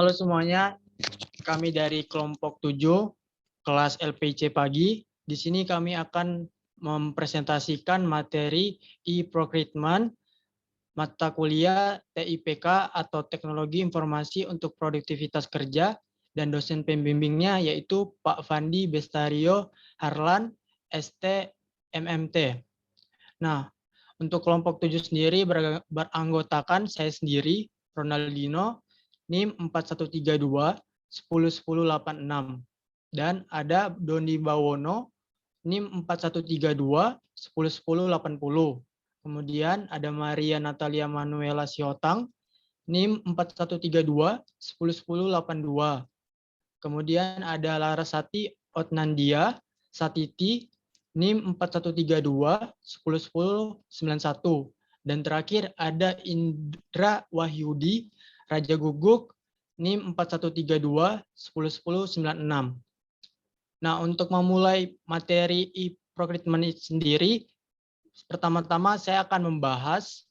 Halo semuanya, kami dari kelompok 7 kelas LPC pagi. Di sini kami akan mempresentasikan materi e-procurement mata kuliah TIPK atau Teknologi Informasi untuk Produktivitas Kerja, dan dosen pembimbingnya yaitu Pak Fandi Bestario Harlan, ST MMT. Nah, untuk kelompok 7 sendiri beranggotakan saya sendiri, Ronaldino, NIM 4132 101086, dan ada Doni Bawono, NIM 4132 101080. Kemudian ada Maria Natalia Manuela Siotang, NIM 4132 101082. Kemudian ada Larasati Otnandia Satiti, NIM 4132 101091. Dan terakhir ada Indra Wahyudi Raja Guguk, NIM 4132 101096. Nah, untuk memulai materi e-procurement sendiri, pertama-tama saya akan membahas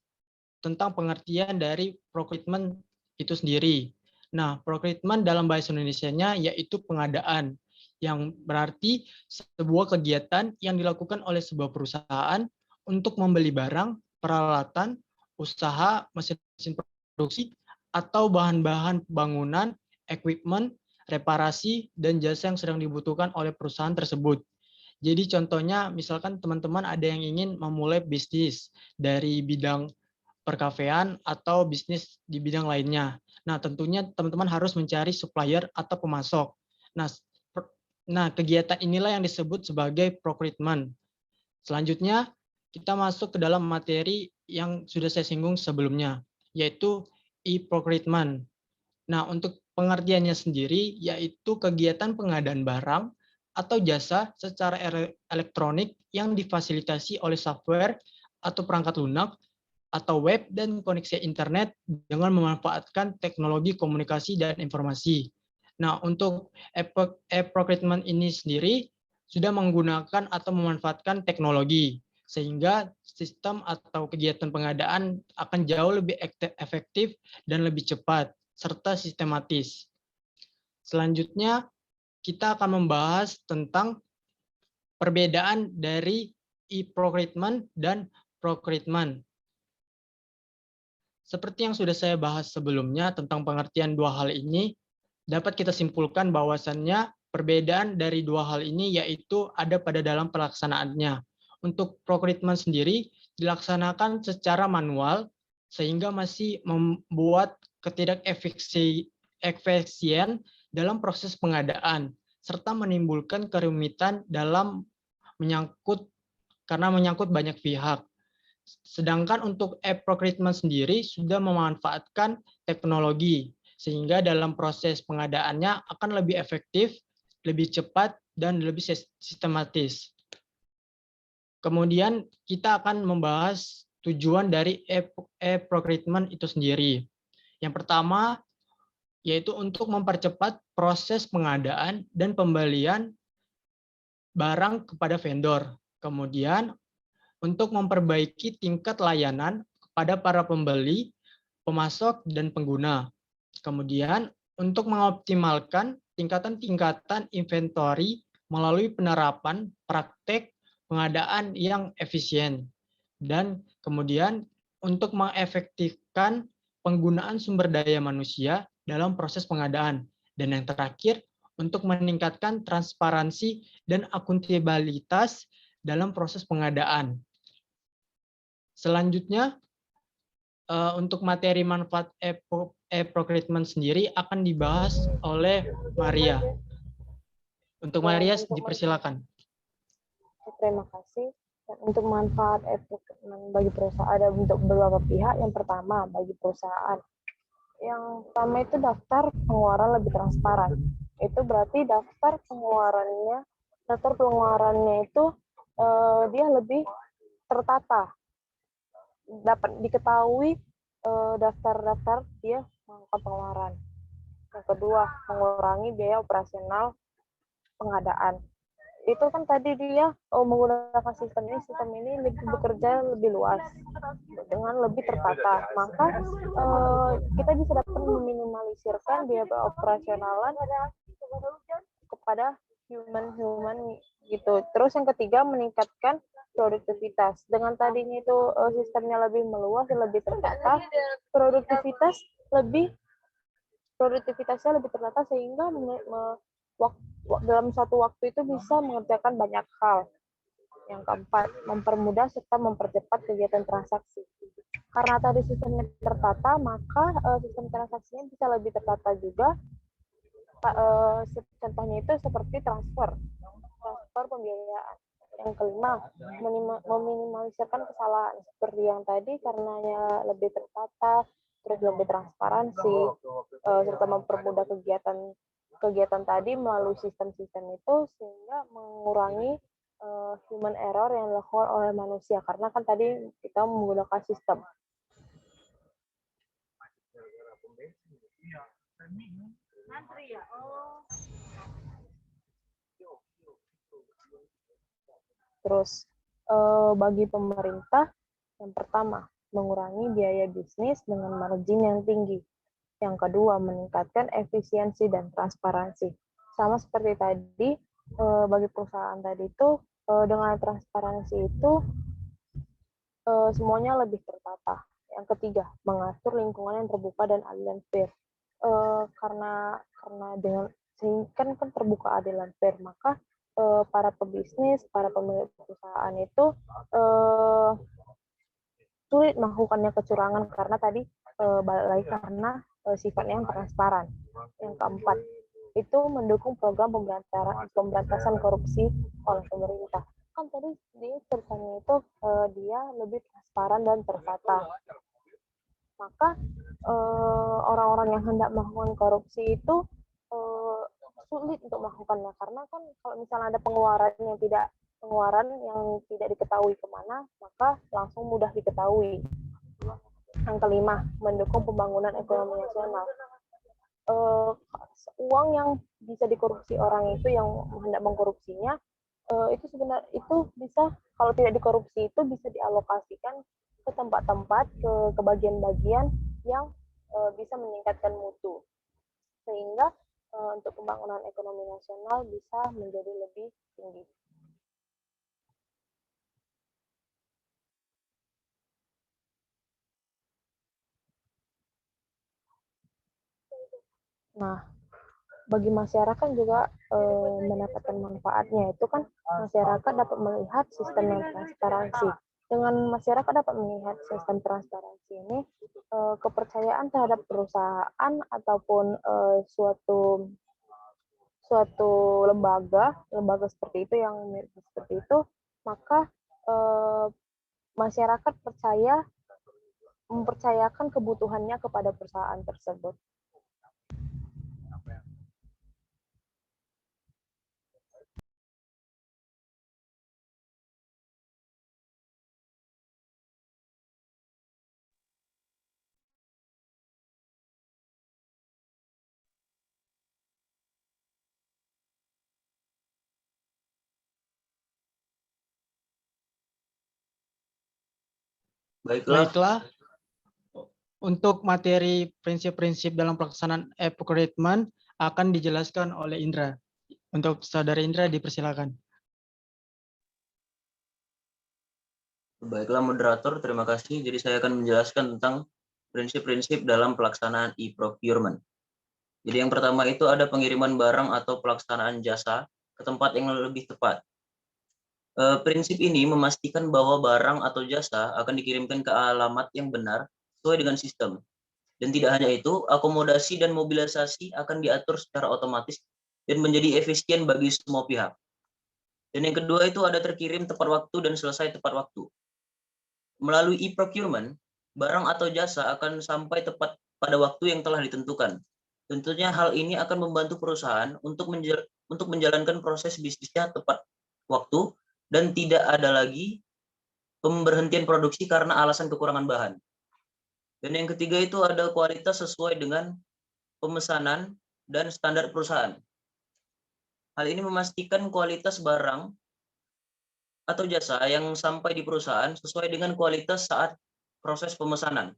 tentang pengertian dari procurement itu sendiri. Nah, procurement dalam bahasa Indonesianya yaitu pengadaan, yang berarti sebuah kegiatan yang dilakukan oleh sebuah perusahaan untuk membeli barang, peralatan, usaha, mesin produksi, atau bahan-bahan bangunan, equipment, reparasi, dan jasa yang sedang dibutuhkan oleh perusahaan tersebut. Jadi contohnya misalkan teman-teman ada yang ingin memulai bisnis dari bidang perkafean atau bisnis di bidang lainnya. Nah, tentunya teman-teman harus mencari supplier atau pemasok. Nah, kegiatan inilah yang disebut sebagai procurement. Selanjutnya, kita masuk ke dalam materi yang sudah saya singgung sebelumnya, yaitu e-procurement. Nah, untuk pengertiannya sendiri, yaitu kegiatan pengadaan barang atau jasa secara elektronik yang difasilitasi oleh software atau perangkat lunak atau web dan koneksi internet dengan memanfaatkan teknologi komunikasi dan informasi. Nah, untuk e-procurement ini sendiri sudah menggunakan atau memanfaatkan teknologi, sehingga sistem atau kegiatan pengadaan akan jauh lebih efektif dan lebih cepat, serta sistematis. Selanjutnya, kita akan membahas tentang perbedaan dari e-procurement dan procurement. Seperti yang sudah saya bahas sebelumnya tentang pengertian dua hal ini, dapat kita simpulkan bahwasannya perbedaan dari dua hal ini yaitu ada pada dalam pelaksanaannya. Untuk procurement sendiri dilaksanakan secara manual sehingga masih membuat ketidakefisien dalam proses pengadaan serta menimbulkan kerumitan dalam menyangkut banyak pihak. Sedangkan untuk e-procurement sendiri sudah memanfaatkan teknologi, sehingga dalam proses pengadaannya akan lebih efektif, lebih cepat, dan lebih sistematis. Kemudian kita akan membahas tujuan dari e-procurement itu sendiri. Yang pertama, yaitu untuk mempercepat proses pengadaan dan pembelian barang kepada vendor. Kemudian untuk memperbaiki tingkat layanan kepada para pembeli, pemasok, dan pengguna. Kemudian, untuk mengoptimalkan tingkatan-tingkatan inventory melalui penerapan praktek pengadaan yang efisien. Dan kemudian, untuk mengefektifkan penggunaan sumber daya manusia dalam proses pengadaan. Dan yang terakhir, untuk meningkatkan transparansi dan akuntabilitas dalam proses pengadaan. Selanjutnya, untuk materi manfaat e-procurement sendiri akan dibahas oleh Maria. Untuk Maria, dipersilakan. Terima kasih. Untuk manfaat e-procurement bagi perusahaan ada untuk beberapa pihak. Yang pertama, bagi perusahaan. Yang pertama itu daftar pengeluaran lebih transparan. Itu berarti daftar pengeluarannya itu dia lebih tertata. Dapat diketahui daftar-daftar dia melakukan pengeluaran. Yang kedua, mengurangi biaya operasional pengadaan. itu kan tadi dia menggunakan sistem ini lebih bekerja lebih luas dengan lebih tertata, maka kita bisa dapat meminimalisirkan biaya operasionalan kepada human gitu. Terus yang ketiga, meningkatkan produktivitas. Dengan tadinya itu sistemnya lebih meluas dan lebih tertata, produktivitasnya lebih tertata sehingga dalam satu waktu itu bisa mengerjakan banyak hal. Yang keempat, mempermudah serta mempercepat kegiatan transaksi. Karena tadi sistemnya tertata, maka sistem transaksinya bisa lebih tertata juga. Contohnya itu seperti transfer pembiayaan. Yang kelima, meminimalisirkan kesalahan seperti yang tadi, karenanya lebih tertata, terus lebih transparansi, serta mempermudah kegiatan tadi melalui sistem-sistem itu sehingga mengurangi human error yang dilakukan oleh manusia, karena kan tadi kita menggunakan sistem. Terus bagi pemerintah, yang pertama, mengurangi biaya bisnis dengan margin yang tinggi. Yang kedua, meningkatkan efisiensi dan transparansi. Sama seperti tadi, bagi perusahaan tadi itu, dengan transparansi itu semuanya lebih tertata. Yang ketiga, mengatur lingkungan yang terbuka dan adil dan fair. Karena dengan kan terbuka, adil dan fair, maka para pebisnis, para pemilik perusahaan itu sulit melakukannya kecurangan karena tadi balik lagi karena sifatnya yang transparan. Yang keempat, itu mendukung program pemberantasan korupsi oleh pemerintah. Kan tadi di ceritanya itu dia lebih transparan dan tertata. Maka orang-orang yang hendak melakukan korupsi itu sulit untuk melakukannya, karena kan kalau misalnya ada pengeluaran yang tidak diketahui kemana, maka langsung mudah diketahui. Yang kelima, mendukung pembangunan ekonomi nasional. Uang yang bisa dikorupsi orang itu, yang hendak mengkorupsinya, itu sebenarnya itu bisa, kalau tidak dikorupsi itu bisa dialokasikan ke tempat-tempat, ke bagian-bagian yang bisa meningkatkan mutu, sehingga untuk pembangunan ekonomi nasional bisa menjadi lebih tinggi. Nah, bagi masyarakat juga mendapatkan manfaatnya, itu kan masyarakat dapat melihat sistem yang transparansi. Dengan masyarakat dapat melihat sistem transparansi ini, kepercayaan terhadap perusahaan ataupun suatu lembaga seperti itu, yang seperti itu, maka masyarakat mempercayakan kebutuhannya kepada perusahaan tersebut. Baiklah, untuk materi prinsip-prinsip dalam pelaksanaan e-procurement akan dijelaskan oleh Indra. Untuk Saudara Indra, dipersilakan. Baiklah moderator, terima kasih. Jadi saya akan menjelaskan tentang prinsip-prinsip dalam pelaksanaan e-procurement. Jadi yang pertama itu ada pengiriman barang atau pelaksanaan jasa ke tempat yang lebih tepat. Prinsip ini memastikan bahwa barang atau jasa akan dikirimkan ke alamat yang benar sesuai dengan sistem. Dan tidak hanya itu, akomodasi dan mobilisasi akan diatur secara otomatis dan menjadi efisien bagi semua pihak. Dan yang kedua itu ada terkirim tepat waktu dan selesai tepat waktu. Melalui e-procurement, barang atau jasa akan sampai tepat pada waktu yang telah ditentukan. Tentunya hal ini akan membantu perusahaan untuk menjalankan proses bisnisnya tepat waktu dan tidak ada lagi pemberhentian produksi karena alasan kekurangan bahan. Dan yang ketiga itu ada kualitas sesuai dengan pemesanan dan standar perusahaan. Hal ini memastikan kualitas barang atau jasa yang sampai di perusahaan sesuai dengan kualitas saat proses pemesanan.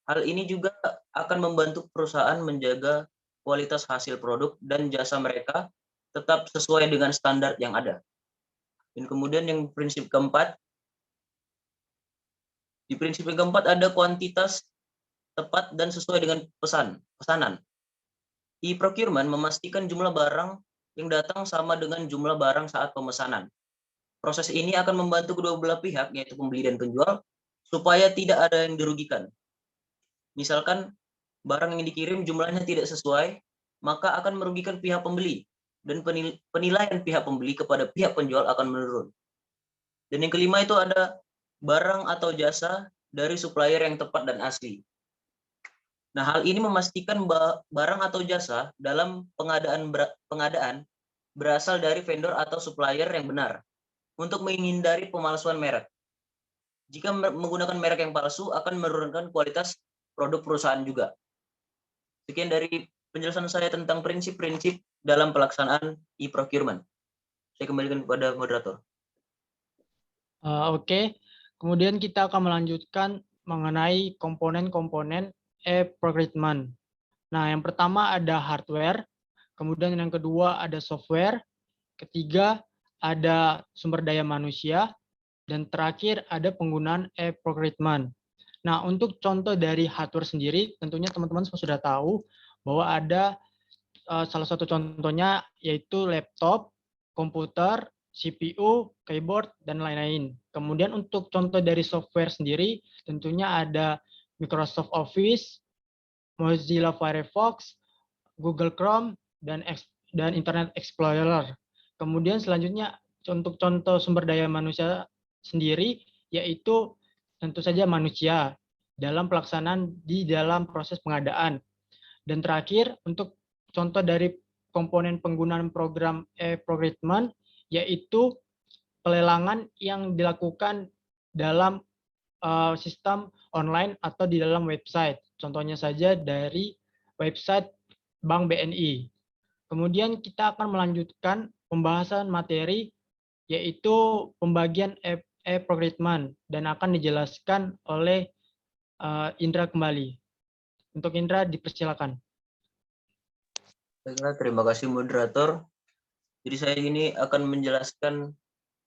Hal ini juga akan membantu perusahaan menjaga kualitas hasil produk dan jasa mereka tetap sesuai dengan standar yang ada. Dan kemudian yang prinsip keempat, di prinsip yang keempat ada kuantitas tepat dan sesuai dengan pesanan. E-procurement memastikan jumlah barang yang datang sama dengan jumlah barang saat pemesanan. Proses ini akan membantu kedua belah pihak, yaitu pembeli dan penjual, supaya tidak ada yang dirugikan. Misalkan barang yang dikirim jumlahnya tidak sesuai, maka akan merugikan pihak pembeli, dan penilaian pihak pembeli kepada pihak penjual akan menurun. Dan yang kelima itu ada barang atau jasa dari supplier yang tepat dan asli. Nah, hal ini memastikan barang atau jasa dalam pengadaan berasal dari vendor atau supplier yang benar untuk menghindari pemalsuan merek. Jika menggunakan merek yang palsu akan menurunkan kualitas produk perusahaan juga. Sekian dari penjelasan saya tentang prinsip-prinsip dalam pelaksanaan e-procurement. Saya kembalikan kepada moderator. Oke, kemudian kita akan melanjutkan mengenai komponen-komponen e-procurement. Nah, yang pertama ada hardware, kemudian yang kedua ada software, ketiga ada sumber daya manusia, dan terakhir ada penggunaan e-procurement. Nah, untuk contoh dari hardware sendiri, tentunya teman-teman sudah tahu bahwa ada salah satu contohnya yaitu laptop, komputer, CPU, keyboard, dan lain-lain. Kemudian untuk contoh dari software sendiri, tentunya ada Microsoft Office, Mozilla Firefox, Google Chrome, dan Internet Explorer. Kemudian selanjutnya untuk contoh sumber daya manusia sendiri, yaitu tentu saja manusia dalam pelaksanaan di dalam proses pengadaan. Dan terakhir, untuk contoh dari komponen penggunaan program e-procurement, yaitu pelelangan yang dilakukan dalam sistem online atau di dalam website. Contohnya saja dari website Bank BNI. Kemudian kita akan melanjutkan pembahasan materi yaitu pembagian e-procurement dan akan dijelaskan oleh Indra kembali. Untuk Indra dipersilakan. Baiklah, terima kasih moderator. Jadi saya ini akan menjelaskan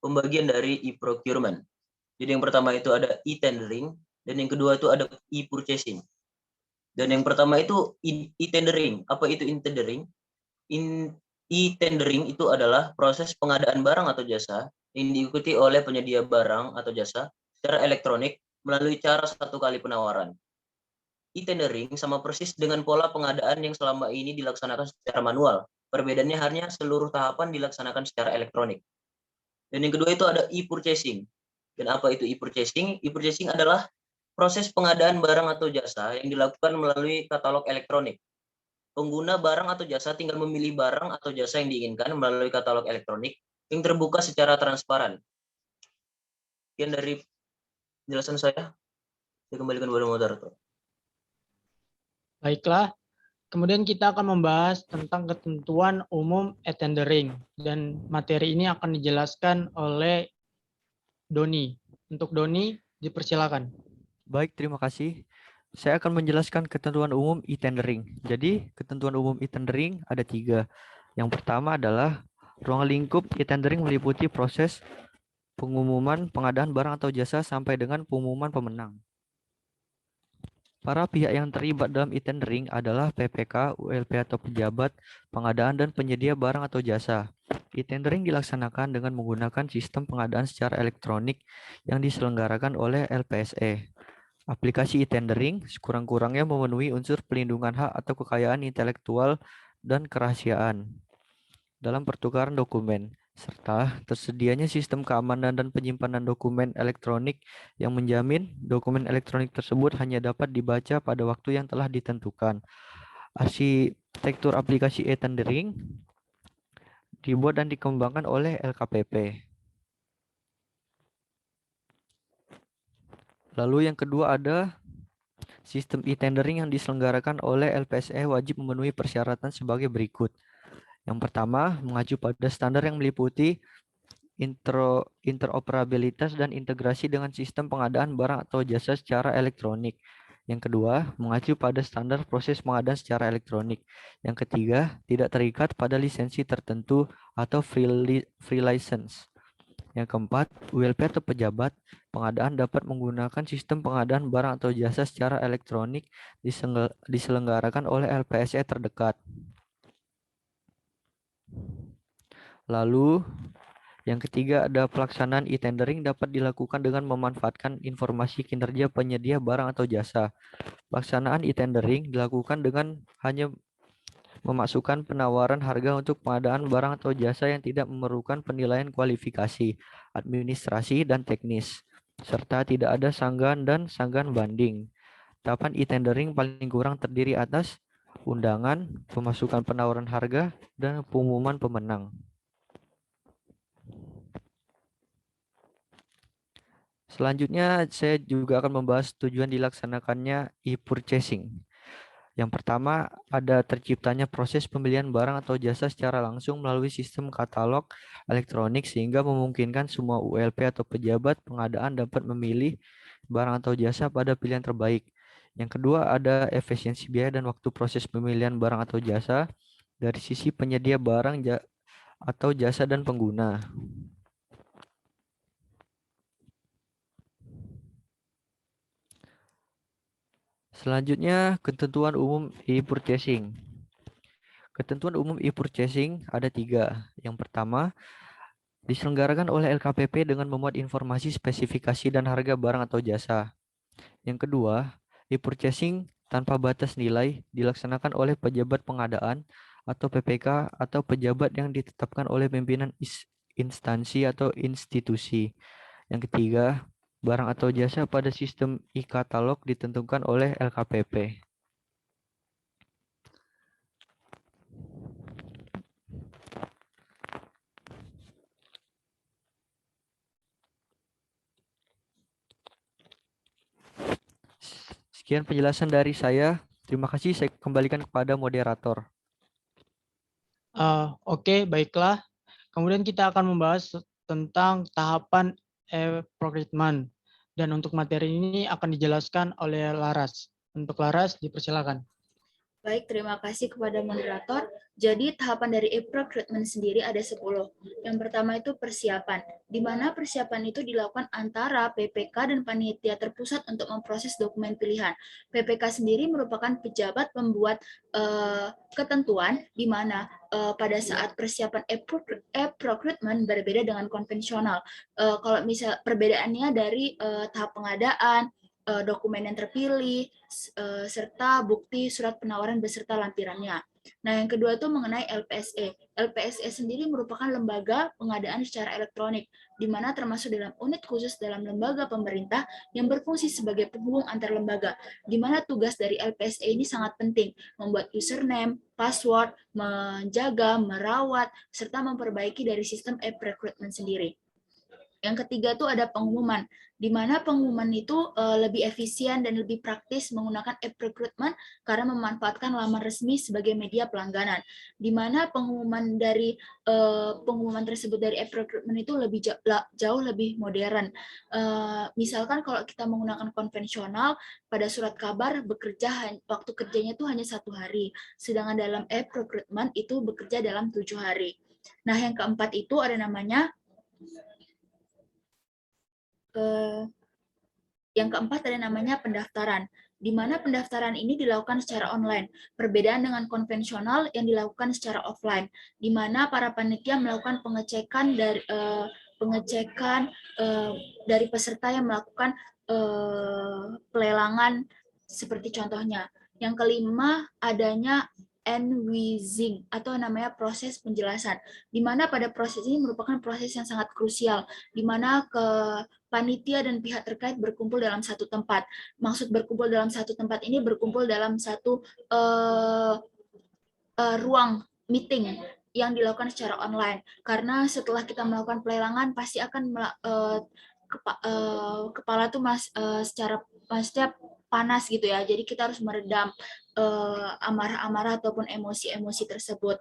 pembagian dari e-procurement. Jadi yang pertama itu ada e-tendering, dan yang kedua itu ada e-purchasing. Dan yang pertama itu e-tendering. Apa itu e-tendering? E-tendering itu adalah proses pengadaan barang atau jasa yang diikuti oleh penyedia barang atau jasa secara elektronik melalui cara satu kali penawaran. E-tendering sama persis dengan pola pengadaan yang selama ini dilaksanakan secara manual. Perbedaannya hanya seluruh tahapan dilaksanakan secara elektronik. Dan yang kedua itu ada e-purchasing. Dan apa itu e-purchasing? E-purchasing adalah proses pengadaan barang atau jasa yang dilakukan melalui katalog elektronik. Pengguna barang atau jasa tinggal memilih barang atau jasa yang diinginkan melalui katalog elektronik yang terbuka secara transparan. Sekian dari penjelasan saya. Saya kembalikan kepada moderator. Baiklah, kemudian kita akan membahas tentang ketentuan umum e-tendering dan materi ini akan dijelaskan oleh Doni. Untuk Doni, dipersilakan. Baik, terima kasih. Saya akan menjelaskan ketentuan umum e-tendering. Jadi, ketentuan umum e-tendering ada 3. Yang pertama adalah ruang lingkup e-tendering meliputi proses pengumuman pengadaan barang atau jasa sampai dengan pengumuman pemenang. Para pihak yang terlibat dalam e-tendering adalah PPK, ULP atau pejabat, pengadaan, dan penyedia barang atau jasa. E-tendering dilaksanakan dengan menggunakan sistem pengadaan secara elektronik yang diselenggarakan oleh LPSE. Aplikasi e-tendering sekurang-kurangnya memenuhi unsur pelindungan hak atau kekayaan intelektual dan kerahasiaan dalam pertukaran dokumen, serta tersedianya sistem keamanan dan penyimpanan dokumen elektronik yang menjamin dokumen elektronik tersebut hanya dapat dibaca pada waktu yang telah ditentukan. Arsitektur aplikasi e-tendering dibuat dan dikembangkan oleh LKPP. Lalu yang kedua ada sistem e-tendering yang diselenggarakan oleh LPSE wajib memenuhi persyaratan sebagai berikut. Yang pertama, mengacu pada standar yang meliputi interoperabilitas dan integrasi dengan sistem pengadaan barang atau jasa secara elektronik. Yang kedua, mengacu pada standar proses pengadaan secara elektronik. Yang ketiga, tidak terikat pada lisensi tertentu atau free license. Yang keempat, ULP atau pejabat pengadaan dapat menggunakan sistem pengadaan barang atau jasa secara elektronik diselenggarakan oleh LPSE terdekat. Lalu, yang ketiga ada pelaksanaan e-tendering dapat dilakukan dengan memanfaatkan informasi kinerja penyedia barang atau jasa. Pelaksanaan e-tendering dilakukan dengan hanya memasukkan penawaran harga untuk pengadaan barang atau jasa yang tidak memerlukan penilaian kualifikasi, administrasi, dan teknis, serta tidak ada sanggahan dan sanggahan banding. Tahapan e-tendering paling kurang terdiri atas undangan, pemasukan penawaran harga, dan pengumuman pemenang. Selanjutnya, saya juga akan membahas tujuan dilaksanakannya e-purchasing. Yang pertama, ada terciptanya proses pembelian barang atau jasa secara langsung melalui sistem katalog elektronik sehingga memungkinkan semua ULP atau pejabat pengadaan dapat memilih barang atau jasa pada pilihan terbaik. Yang kedua, ada efisiensi biaya dan waktu proses pemilihan barang atau jasa dari sisi penyedia barang atau jasa dan pengguna. Selanjutnya, ketentuan umum e-purchasing. Ketentuan umum e-purchasing ada 3. Yang pertama, diselenggarakan oleh LKPP dengan memuat informasi spesifikasi dan harga barang atau jasa. Yang kedua, e-purchasing tanpa batas nilai dilaksanakan oleh pejabat pengadaan atau PPK atau pejabat yang ditetapkan oleh pimpinan instansi atau institusi. Yang ketiga, barang atau jasa pada sistem e-katalog ditentukan oleh LKPP. Sekian penjelasan dari saya. Terima kasih, saya kembalikan kepada moderator. Oke, baiklah. Kemudian kita akan membahas tentang tahapan e-procurement. Dan untuk materi ini akan dijelaskan oleh Laras. Untuk Laras, dipersilakan. Baik, terima kasih kepada moderator. Jadi tahapan dari e-procurement sendiri ada 10. Yang pertama itu persiapan, di mana persiapan itu dilakukan antara PPK dan panitia terpusat untuk memproses dokumen pilihan. PPK sendiri merupakan pejabat pembuat ketentuan, di mana pada saat persiapan e-procurement berbeda dengan konvensional. Kalau misal perbedaannya dari tahap pengadaan, dokumen yang terpilih, serta bukti surat penawaran beserta lampirannya. Nah, yang kedua itu mengenai LPSE. LPSE sendiri merupakan lembaga pengadaan secara elektronik, di mana termasuk dalam unit khusus dalam lembaga pemerintah yang berfungsi sebagai penghubung antar lembaga, di mana tugas dari LPSE ini sangat penting, membuat username, password, menjaga, merawat, serta memperbaiki dari sistem e-procurement sendiri. Yang ketiga itu ada pengumuman, di mana pengumuman itu lebih efisien dan lebih praktis menggunakan e-procurement karena memanfaatkan laman resmi sebagai media pelangganan. Di mana pengumuman dari pengumuman tersebut dari e-procurement itu lebih jauh lebih modern. Misalkan kalau kita menggunakan konvensional, pada surat kabar bekerja waktu kerjanya itu hanya 1 hari, sedangkan dalam e-procurement itu bekerja dalam 7 hari. Nah, yang keempat itu ada namanya yang keempat ada namanya pendaftaran, di mana pendaftaran ini dilakukan secara online, perbedaan dengan konvensional yang dilakukan secara offline, di mana para panitia melakukan pengecekan dari peserta yang melakukan pelelangan seperti contohnya. Yang kelima adanya NWIZing atau namanya proses penjelasan, di mana pada proses ini merupakan proses yang sangat krusial, di mana panitia dan pihak terkait berkumpul dalam satu tempat. Maksud berkumpul dalam satu tempat ini berkumpul dalam satu ruang meeting yang dilakukan secara online. Karena setelah kita melakukan pelelangan pasti akan kepala tuh secara setiap panas gitu ya. Jadi kita harus meredam amarah-amarah ataupun emosi-emosi tersebut.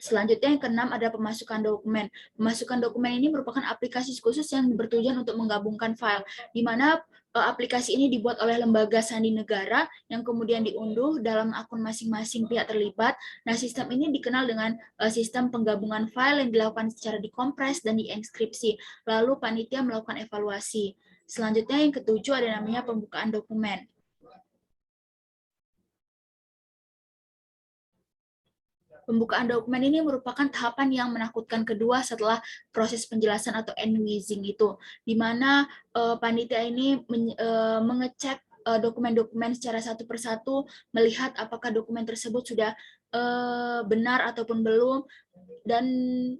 Selanjutnya yang keenam ada pemasukan dokumen. Pemasukan dokumen ini merupakan aplikasi khusus yang bertujuan untuk menggabungkan file, di mana aplikasi ini dibuat oleh lembaga sandi negara yang kemudian diunduh dalam akun masing-masing pihak terlibat. Nah, sistem ini dikenal dengan sistem penggabungan file yang dilakukan secara dikompres dan dienkripsi. Lalu panitia melakukan evaluasi. Selanjutnya yang ketujuh ada namanya pembukaan dokumen. Pembukaan dokumen ini merupakan tahapan yang menakutkan kedua setelah proses penjelasan atau end-using itu, di mana panitia ini mengecek dokumen-dokumen secara satu persatu, melihat apakah dokumen tersebut sudah benar ataupun belum, dan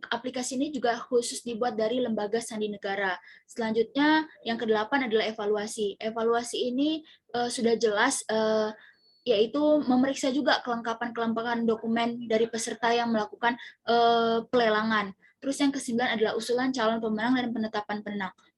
aplikasi ini juga khusus dibuat dari lembaga sandi negara. Selanjutnya, yang kedelapan adalah evaluasi. Evaluasi ini sudah jelas yaitu memeriksa juga kelengkapan dokumen dari peserta yang melakukan pelelangan. Terus yang kesembilan adalah usulan calon pemenang dan penetapan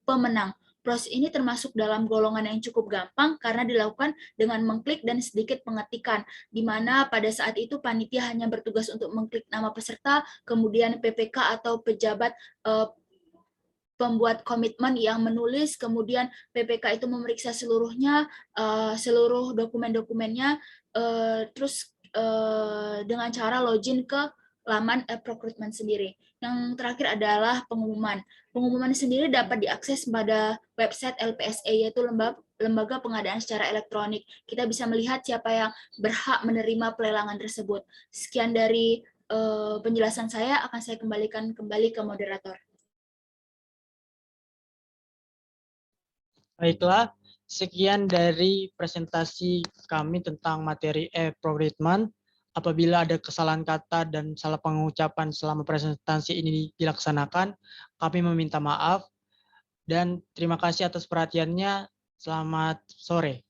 pemenang. Proses ini termasuk dalam golongan yang cukup gampang karena dilakukan dengan mengklik dan sedikit pengetikan, di mana pada saat itu panitia hanya bertugas untuk mengklik nama peserta, kemudian PPK atau pejabat pembuat komitmen yang menulis, kemudian PPK itu memeriksa seluruhnya, seluruh dokumen-dokumennya, terus dengan cara login ke laman e-procurement sendiri. Yang terakhir adalah pengumuman. Pengumuman sendiri dapat diakses pada website LPSE, yaitu lembaga pengadaan secara elektronik. Kita bisa melihat siapa yang berhak menerima pelelangan tersebut. Sekian dari penjelasan saya, akan saya kembalikan kembali ke moderator. Baiklah, sekian dari presentasi kami tentang materi e-procurement. Apabila ada kesalahan kata dan salah pengucapan selama presentasi ini dilaksanakan, kami meminta maaf dan terima kasih atas perhatiannya. Selamat sore.